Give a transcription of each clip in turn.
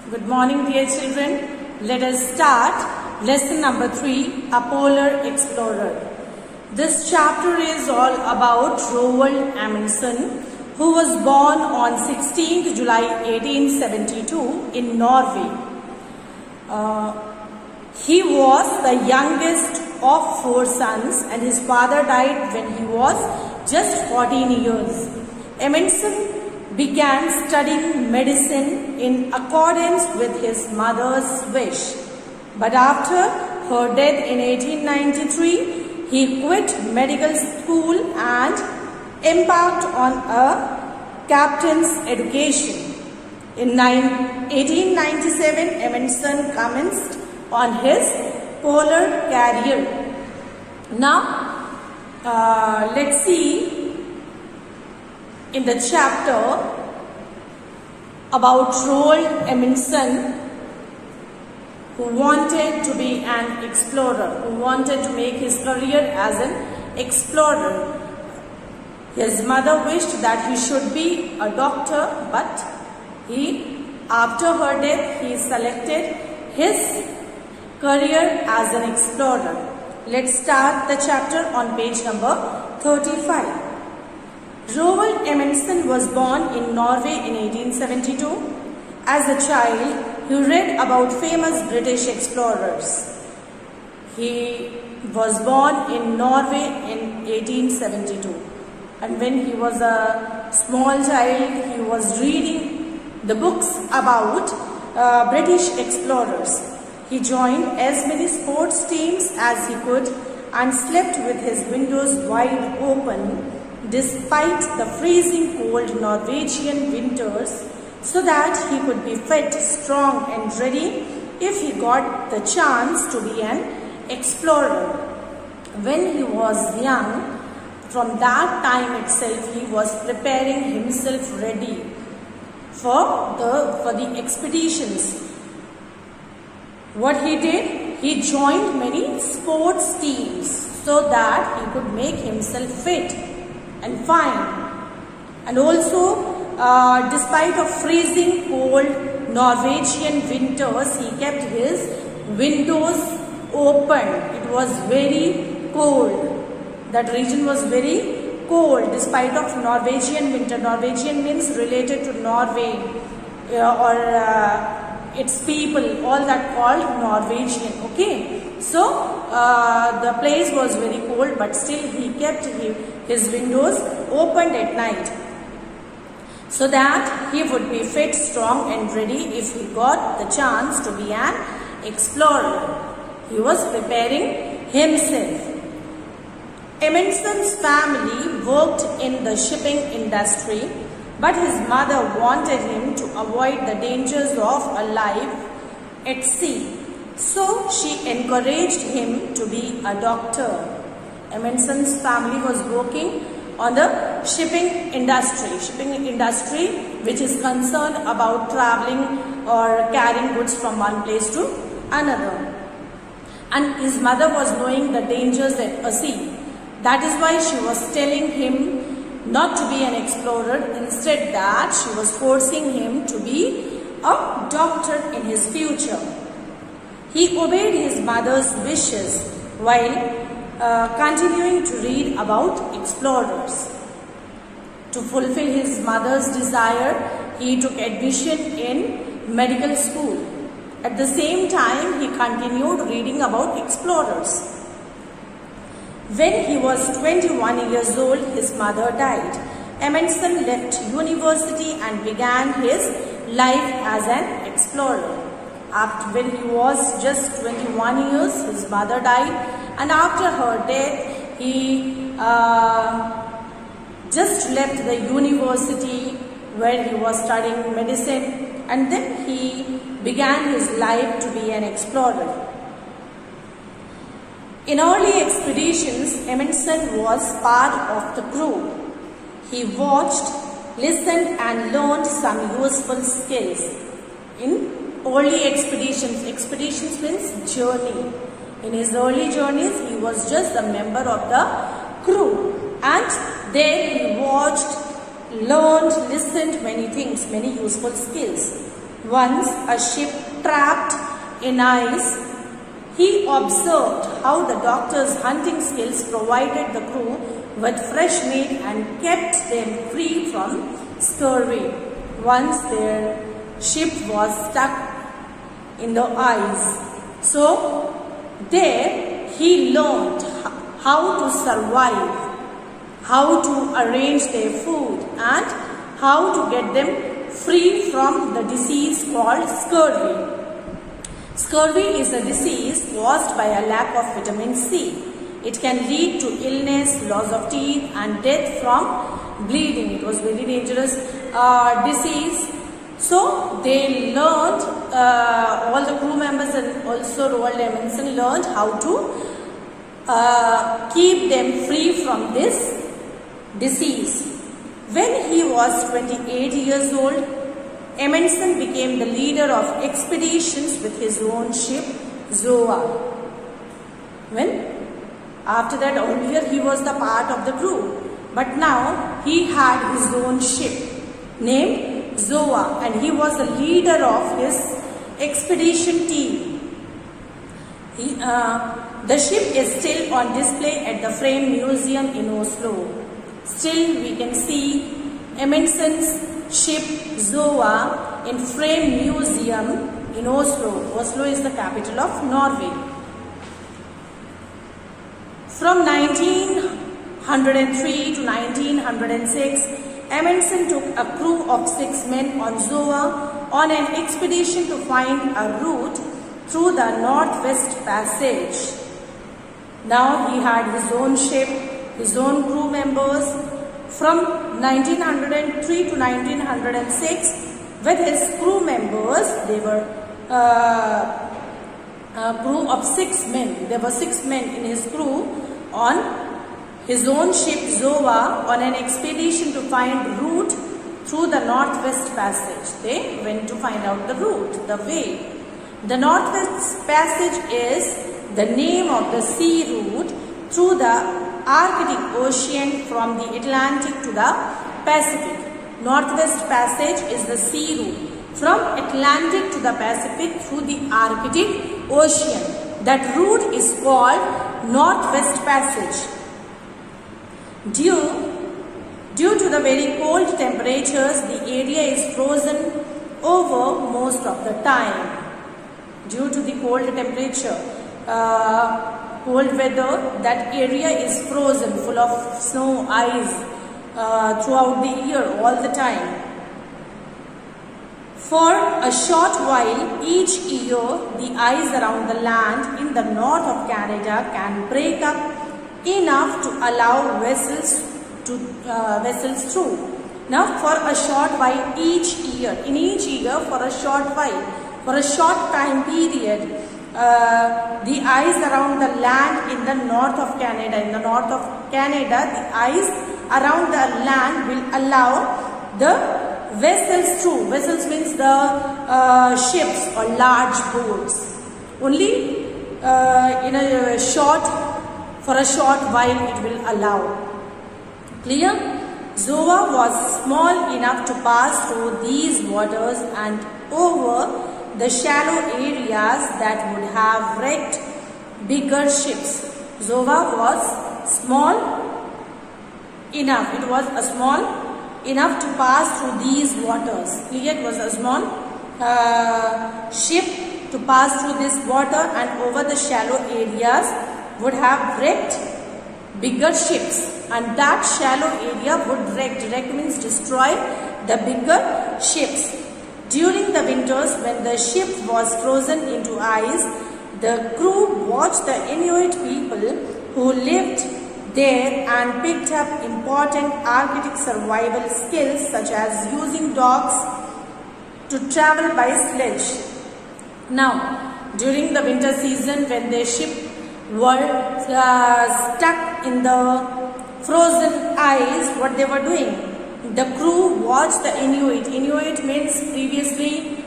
Good morning, dear children. Let us start lesson number 3, A Polar Explorer. This chapter is all about Roald Amundsen, who was born on 16th July 1872 in Norway. He was the youngest of 4 sons and his father died when he was just 14 years. Amundsen began studying medicine in accordance with his mother's wish. But after her death in 1893, he quit medical school and embarked on a captain's education. In 1897, Amundsen commenced on his polar career. Now, let's see in the chapter about Roald Amundsen, who wanted to be an explorer, who wanted to make his career as an explorer. His mother wished that he should be a doctor, but after her death, he selected his career as an explorer. Let's start the chapter on page number 35. Roald Amundsen was born in Norway in 1872. As a child, he read about famous British explorers. He was born in Norway in 1872. And when he was a small child, he was reading the books about British explorers. He joined as many sports teams as he could and slept with his windows wide open despite the freezing cold Norwegian winters, so that he could be fit, strong and ready if he got the chance to be an explorer. When he was young, from that time itself, he was preparing himself ready for the expeditions. What he did? He joined many sports teams so that he could make himself fit and fine. And also, despite of freezing cold Norwegian winters, he kept his windows open. It was very cold. That region was very cold despite of Norwegian winter. Norwegian means related to Norway or its people, all that called Norwegian. Okay. So, the place was very cold, but still he kept his windows opened at night, so that he would be fit, strong and ready if he got the chance to be an explorer. He was preparing himself. Amundsen's family worked in the shipping industry, but his mother wanted him to avoid the dangers of a life at sea. So she encouraged him to be a doctor. Amundsen's family was working on the shipping industry which is concerned about traveling or carrying goods from one place to another. And his mother was knowing the dangers at a sea. That is why she was telling him not to be an explorer. Instead, that she was forcing him to be a doctor in his future. He obeyed his mother's wishes while continuing to read about explorers. To fulfill his mother's desire, he took admission in medical school. At the same time, he continued reading about explorers. When he was 21 years old, his mother died. Amundsen left university and began his life as an explorer. When he was just 21 years, his mother died, and after her death, he just left the university where he was studying medicine, and then he began his life to be an explorer. In early expeditions, Amundsen was part of the crew. He watched, listened and learned some useful skills. In early expeditions means journey. In his early journeys, he was just a member of the crew, and there he watched, learned, listened many things, many useful skills. Once a ship trapped in ice, he observed how the doctor's hunting skills provided the crew with fresh meat and kept them free from scurvy. Once their ship was stuck in the ice. So there he learned how to survive, how to arrange their food, and how to get them free from the disease called scurvy. Scurvy is a disease caused by a lack of vitamin C. It can lead to illness, loss of teeth, and death from bleeding. It was very dangerous disease. So they learned, all the crew members and also Roald Amundsen learned how to keep them free from this disease. When he was 28 years old, Amundsen became the leader of expeditions with his own ship, Zoa. After that, earlier he was the part of the crew, but now he had his own ship named Zoa, and he was the leader of his expedition team. The ship is still on display at the Frame Museum in Oslo. Still we can see Amundsen's ship Zoa in Frame Museum in Oslo. Oslo is the capital of Norway. From 1903 to 1906, Amundsen took a crew of 6 men on Zoa on an expedition to find a route through the Northwest Passage. Now he had his own ship, his own crew members. From 1903 to 1906, with his crew members, they were a crew of 6 men. There were 6 men in his crew on his own ship Zoa on an expedition to find route through the Northwest Passage. They went to find out the route, the way. The Northwest Passage is the name of the sea route through the Arctic Ocean from the Atlantic to the Pacific. Northwest Passage is the sea route from Atlantic to the Pacific through the Arctic Ocean. That route is called Northwest Passage. Due to the very cold temperatures, the area is frozen over most of the time. Due to the cold temperature, cold weather, that area is frozen, full of snow, ice throughout the year, all the time. For a short while each year, the ice around the land in the north of Canada can break up enough to allow vessels through. Now for a short while each year, in each year for a short while, for a short time period, the ice around the land in the north of Canada, the ice around the land will allow the vessels through. Vessels means the ships or large boats. Only for a short while it will allow. Clear? Zoa was small enough to pass through these waters and over the shallow areas that would have wrecked bigger ships. Zoa was small enough. It was a small enough to pass through these waters. Clear? It was a small ship to pass through this water and over the shallow areas would have wrecked bigger ships. And that shallow area would wreck means destroy the bigger ships. During the winters when the ship was frozen into ice, the crew watched the Inuit people who lived there and picked up important Arctic survival skills such as using dogs to travel by sledge. Now, during the winter season when their ship were stuck in the frozen ice, what they were doing? The crew watched the Inuit. Inuit means previously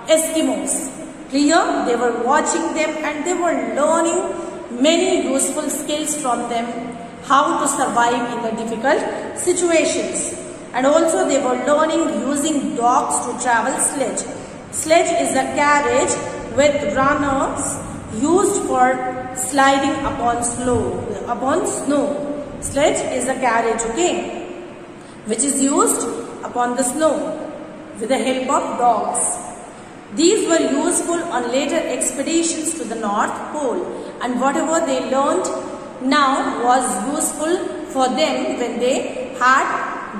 Eskimos. Clear? They were watching them and they were learning many useful skills from them, how to survive in the difficult situations. and also they were learning using dogs to travel sledge. Sledge is a carriage with runners used for sliding upon snow. Sledge is a carriage, okay, which is used upon the snow with the help of dogs. These were useful on later expeditions to the North Pole, and whatever they learned now was useful for them when they had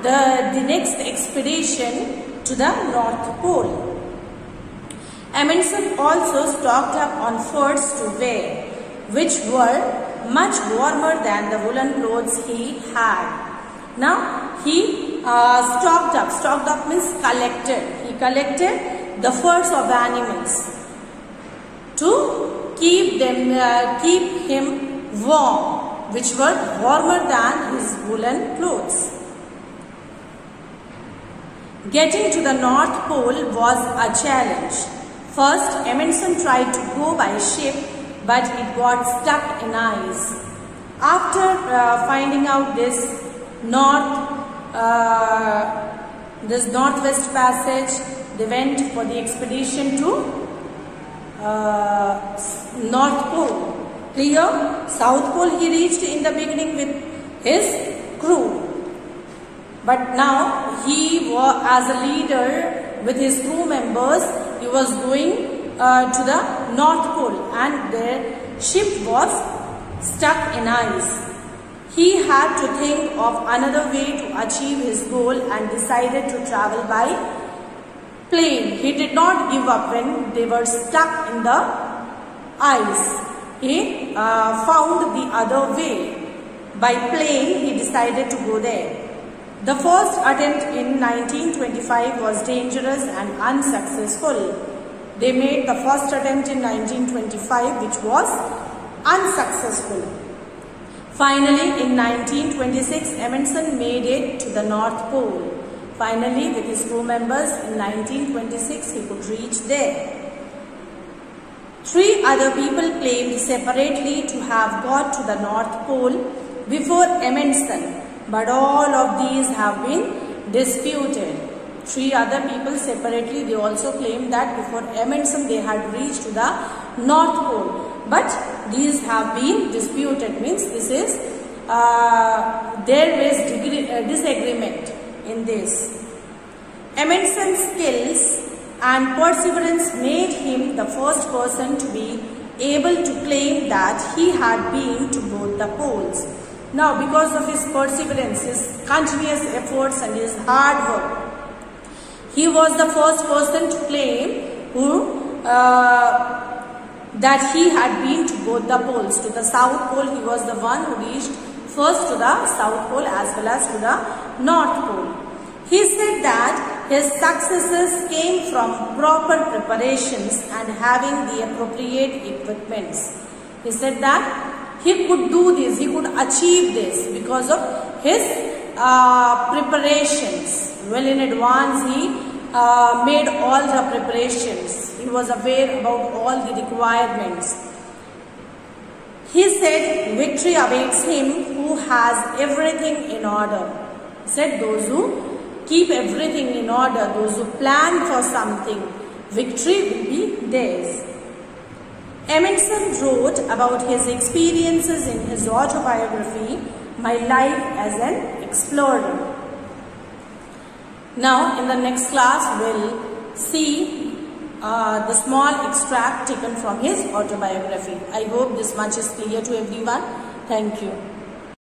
the next expedition to the North Pole. Amundsen also stocked up on furs to wear, which were much warmer than the woolen clothes he had. Now he stocked up means collected. He collected the furs of animals to keep him warm, which were warmer than his woolen clothes. Getting to the North Pole was a challenge. First, Amundsen tried to go by ship, but it got stuck in ice. After finding out this northwest passage, they went for the expedition to North Pole. Clear? South Pole he reached in the beginning with his crew. But now he was, as a leader with his crew members, he was going to the North Pole, and their ship was stuck in ice. He had to think of another way to achieve his goal and decided to travel by plane. He did not give up when they were stuck in the ice. He found the other way. By plane, he decided to go there. The first attempt in 1925 was dangerous and unsuccessful. They made the first attempt in 1925, which was unsuccessful. Finally, in 1926, Amundsen made it to the North Pole. Finally, with his crew members, in 1926, he could reach there. 3 other people claimed separately to have got to the North Pole before Amundsen, but all of these have been disputed. 3 other people separately, they also claimed that before Amundsen they had reached to the North Pole, but these have been disputed, means this is there is disagreement in this. Amundsen's skills and perseverance made him the first person to be able to claim that he had been to both the poles. Now, because of his perseverance, his continuous efforts and his hard work, he was the first person to claim that he had been to both the poles. To the South Pole, he was the one who reached first to the South Pole as well as to the North Pole. He said that his successes came from proper preparations and having the appropriate equipments. He said that he could do this, he could achieve this because of his preparations. Well in advance, he made all the preparations. He was aware about all the requirements. He said victory awaits him who has everything in order. He said those who keep everything in order, those who plan for something, victory will be theirs. Amundsen wrote about his experiences in his autobiography, My Life as an Explorer. Now, in the next class, we'll see the small extract taken from his autobiography. I hope this much is clear to everyone. Thank you.